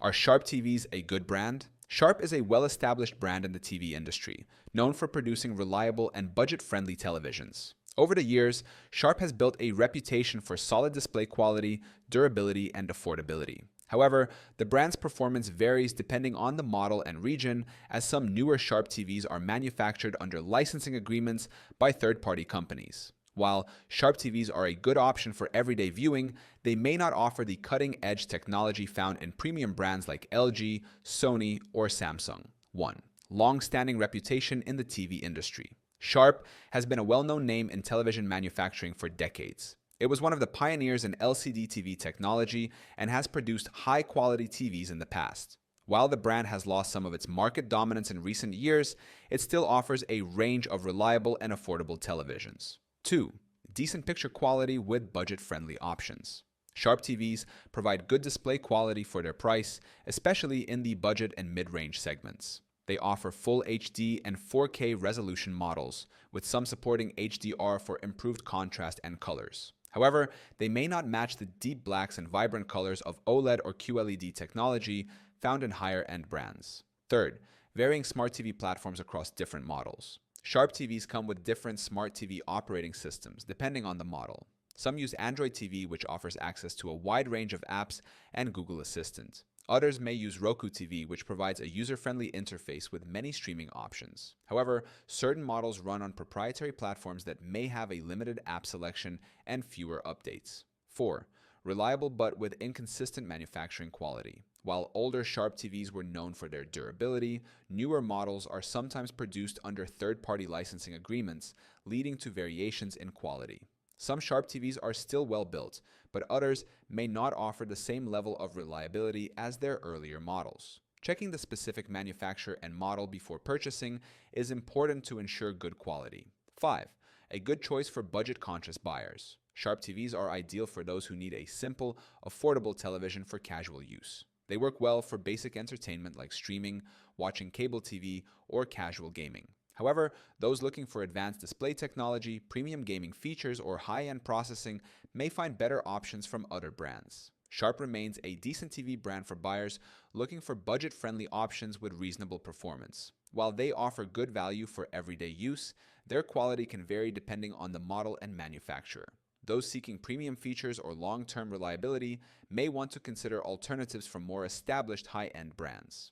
Are Sharp TVs a good brand? Sharp is a well-established brand in the TV industry, known for producing reliable and budget-friendly televisions. Over the years, Sharp has built a reputation for solid display quality, durability, and affordability. However, the brand's performance varies depending on the model and region, as some newer Sharp TVs are manufactured under licensing agreements by third-party companies. While Sharp TVs are a good option for everyday viewing, they may not offer the cutting-edge technology found in premium brands like LG, Sony, or Samsung. 1. Long-standing reputation in the TV industry. Sharp has been a well-known name in television manufacturing for decades. It was one of the pioneers in LCD TV technology and has produced high-quality TVs in the past. While the brand has lost some of its market dominance in recent years, it still offers a range of reliable and affordable televisions. 2. Decent picture quality with budget-friendly options. Sharp TVs provide good display quality for their price, especially in the budget and mid-range segments. They offer full HD and 4K resolution models, with some supporting HDR for improved contrast and colors. However, they may not match the deep blacks and vibrant colors of OLED or QLED technology found in higher-end brands. Third, varying smart TV platforms across different models. Sharp TVs come with different smart TV operating systems, depending on the model. Some use Android TV, which offers access to a wide range of apps and Google Assistant. Others may use Roku TV, which provides a user-friendly interface with many streaming options. However, certain models run on proprietary platforms that may have a limited app selection and fewer updates. 4. Reliable but with inconsistent manufacturing quality. While older Sharp TVs were known for their durability, newer models are sometimes produced under third-party licensing agreements, leading to variations in quality. Some Sharp TVs are still well built, but others may not offer the same level of reliability as their earlier models. Checking the specific manufacturer and model before purchasing is important to ensure good quality. 5. A good choice for budget-conscious buyers. Sharp TVs are ideal for those who need a simple, affordable television for casual use. They work well for basic entertainment like streaming, watching cable TV, or casual gaming. However, those looking for advanced display technology, premium gaming features, or high-end processing may find better options from other brands. Sharp remains a decent TV brand for buyers looking for budget-friendly options with reasonable performance. While they offer good value for everyday use, their quality can vary depending on the model and manufacturer. Those seeking premium features or long-term reliability may want to consider alternatives from more established high-end brands.